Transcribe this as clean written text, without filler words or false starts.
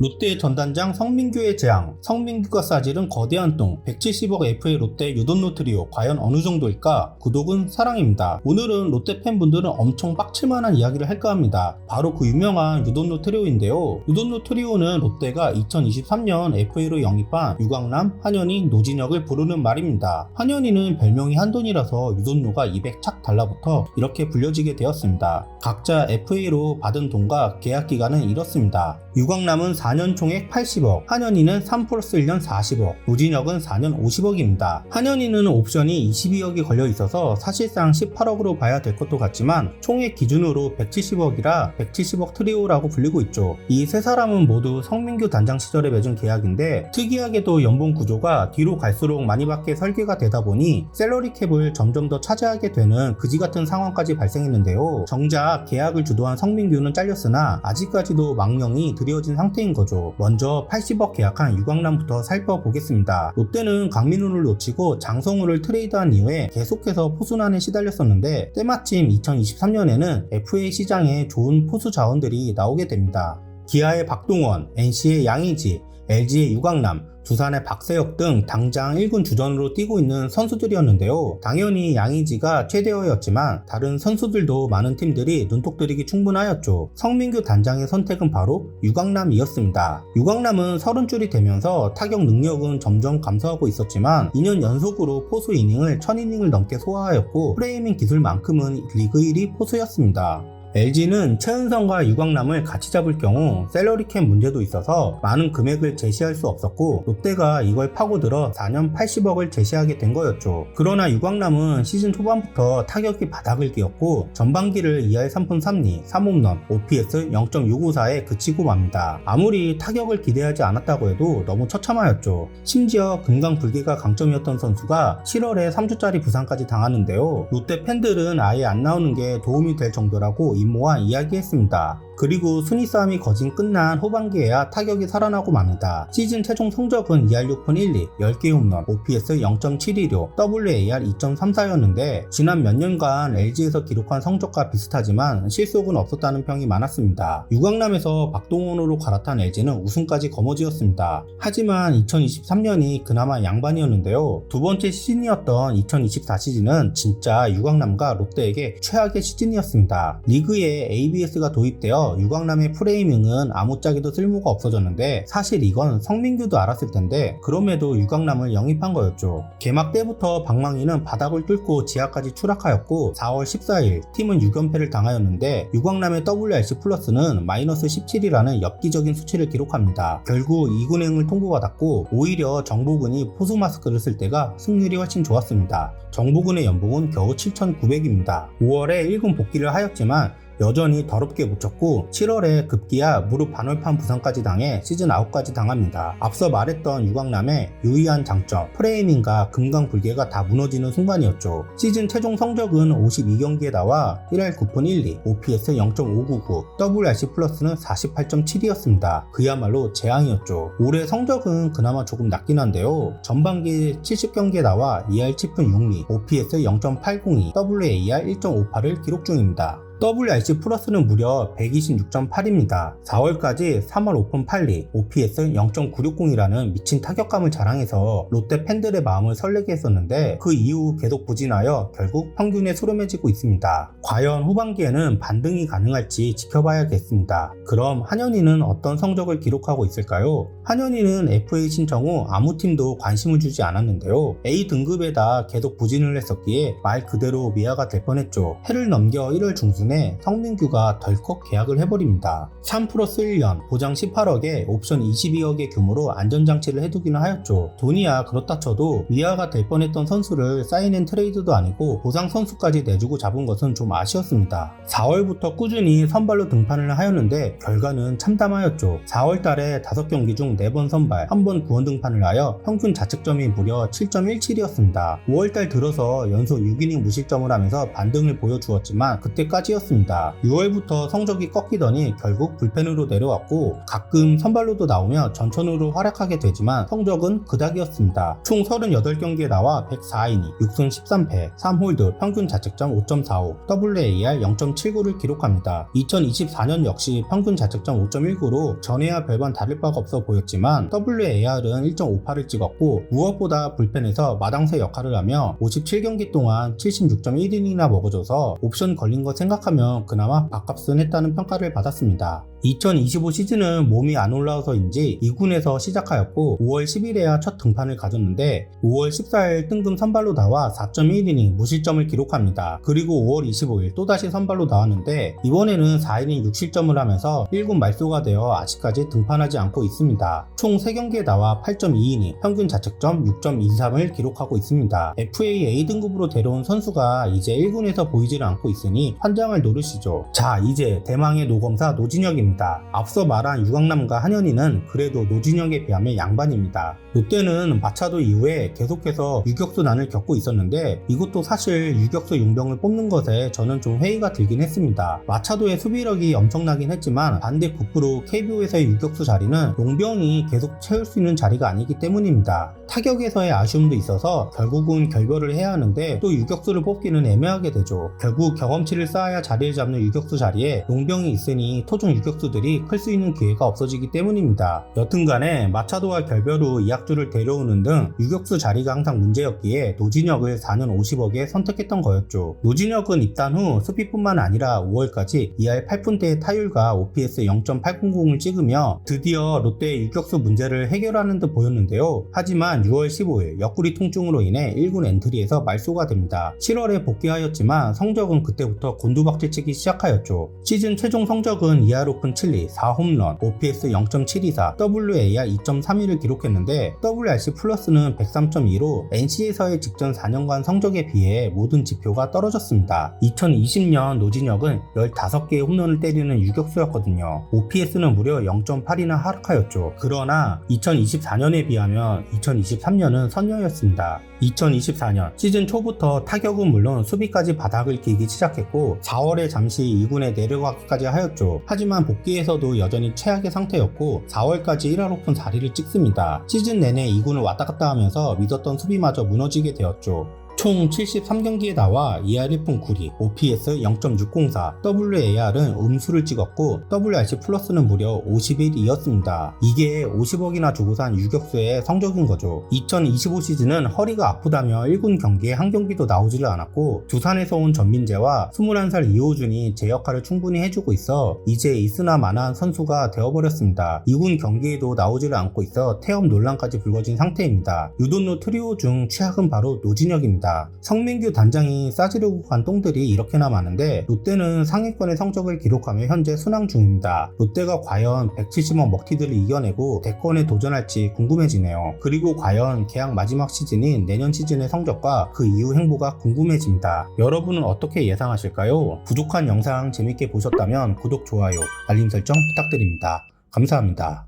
롯데 전단장 성민규의 재앙. 성민규가 싸지른 거대한 똥. 170억 FA 롯데 유돈노 트리오 과연 어느 정도일까? 구독은 사랑입니다. 오늘은 롯데 팬분들은 엄청 빡칠만한 이야기를 할까 합니다. 바로 그 유명한 유돈노 트리오인데요. 유돈노 트리오는 롯데가 2023년 FA로 영입한 유광남, 한현희, 노진혁을 부르는 말입니다. 한현희는 별명이 한돈이라서 유돈노가 입에 착 달라붙어 이렇게 불려지게 되었습니다. 각자 FA로 받은 돈과 계약 기간은 이렇습니다. 유광남은 4년 총액 80억, 한현희는 3+1년 40억, 노진혁은 4년 50억입니다. 한현희는 옵션이 22억이 걸려 있어서 사실상 18억으로 봐야 될 것도 같지만 총액 기준으로 170억이라 170억 트리오라고 불리고 있죠. 이 세 사람은 모두 성민규 단장 시절에 맺은 계약인데 특이하게도 연봉 구조가 뒤로 갈수록 많이 받게 설계가 되다 보니 셀러리 캡을 점점 더 차지하게 되는 그지 같은 상황까지 발생했는데요. 정작 계약을 주도한 성민규는 잘렸으나 아직까지도 망령이 드리워진 상태인 거죠. 먼저 80억 계약한 유광남부터 살펴보겠습니다. 롯데는 강민우를 놓치고 장성우를 트레이드한 이후에 계속해서 포수난에 시달렸었는데 때마침 2023년에는 FA 시장에 좋은 포수 자원들이 나오게 됩니다. 기아의 박동원, NC의 양의지, LG의 유광남, 두산의 박세혁 등 당장 1군 주전으로 뛰고 있는 선수들이었는데요. 당연히 양의지가 최대어였지만 다른 선수들도 많은 팀들이 눈독 들이기 충분하였죠. 성민규 단장의 선택은 바로 유광남이었습니다. 유광남은 30줄이 되면서 타격 능력은 점점 감소하고 있었지만 2년 연속으로 포수 이닝을 1000이닝을 넘게 소화하였고 프레이밍 기술만큼은 리그 1위 포수였습니다. LG는 최은성과 유광남을 같이 잡을 경우 셀러리캡 문제도 있어서 많은 금액을 제시할 수 없었고 롯데가 이걸 파고들어 4년 80억을 제시하게 된 거였죠. 그러나 유광남은 시즌 초반부터 타격이 바닥을 기었고 전반기를 2할 3푼 3리, 3홈런, OPS 0.654에 그치고 맙니다. 아무리 타격을 기대하지 않았다고 해도 너무 처참하였죠. 심지어 금강불개가 강점이었던 선수가 7월에 3주짜리 부상까지 당하는데요. 롯데 팬들은 아예 안 나오는 게 도움이 될 정도라고 임모와 이야기했습니다. 그리고 순위 싸움이 거진 끝난 후반기에야 타격이 살아나고 맙니다. 시즌 최종 성적은 2할 6푼 1리, 10개 홈런, OPS 0.716, WAR 2.34였는데 지난 몇 년간 LG에서 기록한 성적과 비슷하지만 실속은 없었다는 평이 많았습니다. 유광남에서 박동원으로 갈아탄 LG는 우승까지 거머쥐었습니다. 하지만 2023년이 그나마 양반이었는데요. 두 번째 시즌이었던 2024 시즌은 진짜 유광남과 롯데에게 최악의 시즌이었습니다. 리그에 ABS가 도입되어 유광남의 프레이밍은 아무짝에도 쓸모가 없어졌는데 사실 이건 성민규도 알았을 텐데 그럼에도 유광남을 영입한 거였죠. 개막 때부터 방망이는 바닥을 뚫고 지하까지 추락하였고 4월 14일 팀은 6연패를 당하였는데 유광남의 WRC 플러스는 마이너스 17이라는 엽기적인 수치를 기록합니다. 결국 2군행을 통보받았고 오히려 정보근이 포수 마스크를 쓸 때가 승률이 훨씬 좋았습니다. 정보근의 연봉은 겨우 7,900입니다. 5월에 1군 복귀를 하였지만 여전히 더럽게 묻혔고 7월에 급기야 무릎 반월판 부상까지 당해 시즌 아웃까지 당합니다. 앞서 말했던 유광남의 유의한 장점, 프레이밍과 금강불개가 다 무너지는 순간이었죠. 시즌 최종 성적은 52경기에 나와 1할 9푼 1리, OPS 0.599, WRC 플러스는 48.7이었습니다. 그야말로 재앙이었죠. 올해 성적은 그나마 조금 낮긴 한데요. 전반기 70경기에 나와 2할 7푼 6리, OPS 0.802, WAR 1.58을 기록 중입니다. WRC 플러스는 무려 126.8입니다. 4월까지 3월 5푼 8리, OPS 0.960이라는 미친 타격감을 자랑해서 롯데 팬들의 마음을 설레게 했었는데 그 이후 계속 부진하여 결국 평균에 수렴해지고 있습니다. 과연 후반기에는 반등이 가능할지 지켜봐야겠습니다. 그럼 한현희는 어떤 성적을 기록하고 있을까요? 한현희는 FA 신청 후 아무 팀도 관심을 주지 않았는데요. A 등급에다 계속 부진을 했었기에 말 그대로 미아가 될 뻔했죠. 해를 넘겨 1월 중순에 성민규가 덜컥 계약을 해버립니다. 3+1년 보장 18억에 옵션 22억의 규모로 안전장치를 해두기는 하였죠. 돈이야 그렇다 쳐도 미아가 될 뻔했던 선수를 사인앤 트레이드도 아니고 보상 선수까지 내주고 잡은 것은 좀 아쉬웠습니다. 4월부터 꾸준히 선발로 등판을 하였는데 결과는 참담하였죠. 4월달에 5경기 중 4번 선발, 1번 구원 등판을 하여 평균 자책점이 무려 7.17이었습니다. 5월달 들어서 연속 6이닝 무실점을 하면서 반등을 보여주었지만 그때까지였습니다. 뛰었습니다. 6월부터 성적이 꺾이더니 결국 불펜으로 내려왔고 가끔 선발로도 나오며 전천후로 활약하게 되지만 성적은 그닥이었습니다. 총 38경기에 나와 104이닝, 6승 13패, 3홀드, 평균 자책점 5.45, WAR 0.79를 기록합니다. 2024년 역시 평균 자책점 5.19로 전해와 별반 다를 바가 없어 보였지만 WAR은 1.58을 찍었고 무엇보다 불펜에서 마당새 역할을 하며 57경기 동안 76.1이닝이나 먹어줘서 옵션 걸린 거 생각하면 그나마 밥값은 했다는 평가를 받았습니다. 2025 시즌은 몸이 안 올라와서인지 2군에서 시작하였고 5월 10일에야 첫 등판을 가졌는데 5월 14일 뜬금 선발로 나와 4.1이닝 무실점을 기록합니다. 그리고 5월 25일 또다시 선발로 나왔는데 이번에는 4이닝 6실점을 하면서 1군 말소가 되어 아직까지 등판하지 않고 있습니다. 총 3경기에 나와 8.2이닝, 평균 자책점 6.23을 기록하고 있습니다. FA A등급으로 데려온 선수가 이제 1군에서 보이질 않고 있으니 환장을 노르시죠. 자, 이제 대망의 노검사 노진혁입니다. 앞서 말한 유강남과 한현희는 그래도 노진혁에 비하면 양반입니다. 롯데는 마차도 이후에 계속해서 유격수난을 겪고 있었는데 이것도 사실 유격수 용병을 뽑는 것에 저는 좀 회의가 들긴 했습니다. 마차도의 수비력이 엄청나긴 했지만 반대 북부로 KBO에서의 유격수 자리는 용병이 계속 채울 수 있는 자리가 아니기 때문입니다. 타격에서의 아쉬움도 있어서 결국은 결별을 해야 하는데 또 유격수를 뽑기는 애매하게 되죠. 결국 경험치를 쌓아야 자리를 잡는 유격수 자리에 용병이 있으니 토종 유격수들이 클 수 있는 기회가 없어지기 때문입니다. 여튼간에 마차도와 결별 후 이학주를 데려오는 등 유격수 자리가 항상 문제였기에 노진혁을 4년 50억에 선택했던 거였죠. 노진혁은 입단 후 수비뿐만 아니라 5월까지 2할 8푼대의 타율과 OPS 0.800을 찍으며 드디어 롯데의 유격수 문제를 해결하는 듯 보였는데요. 하지만 6월 15일 옆구리 통증으로 인해 1군 엔트리에서 말소가 됩니다. 7월에 복귀하였지만 성적은 그때부터 곤두박질치기 시작하였죠. 시즌 최종 성적은 2할 오픈 7리, 4홈런, OPS 0.724, WAR 2.31을 기록했는데 WRC 플러스는 103.2로 NC에서의 직전 4년간 성적에 비해 모든 지표가 떨어졌습니다. 2020년 노진혁은 15개의 홈런을 때리는 유격수였거든요. OPS는 무려 0.8이나 하락하였죠. 그러나 2024년에 비하면 2023년은 선녀였습니다. 2024년 시즌 초부터 타격은 물론 수비까지 바닥을 기기 시작했고 4월에 잠시 2군에 내려가기까지 하였죠. 하지만 복귀에서도 여전히 최악의 상태였고 4월까지 1할 오픈 4리를 찍습니다. 시즌 내내 2군을 왔다 갔다 하면서 믿었던 수비마저 무너지게 되었죠. 총 73경기에 나와 2할 1푼 9리, OPS 0.604, WAR은 음수를 찍었고 WRC 플러스는 무려 51이었습니다. 이게 50억이나 주고 산 유격수의 성적인 거죠. 2025 시즌은 허리가 아프다며 1군 경기에 한 경기도 나오지를 않았고 두산에서 온 전민재와 21살 이호준이 제 역할을 충분히 해주고 있어 이제 있으나 마나한 선수가 되어버렸습니다. 2군 경기에도 나오지를 않고 있어 태업 논란까지 불거진 상태입니다. 유돈노 트리오 중 최악은 바로 노진혁입니다. 성민규 단장이 싸지려고 간 똥들이 이렇게나 많은데 롯데는 상위권의 성적을 기록하며 현재 순항 중입니다. 롯데가 과연 170억 먹튀들을 이겨내고 대권에 도전할지 궁금해지네요. 그리고 과연 계약 마지막 시즌인 내년 시즌의 성적과 그 이후 행보가 궁금해집니다. 여러분은 어떻게 예상하실까요? 부족한 영상 재밌게 보셨다면 구독, 좋아요, 알림 설정 부탁드립니다. 감사합니다.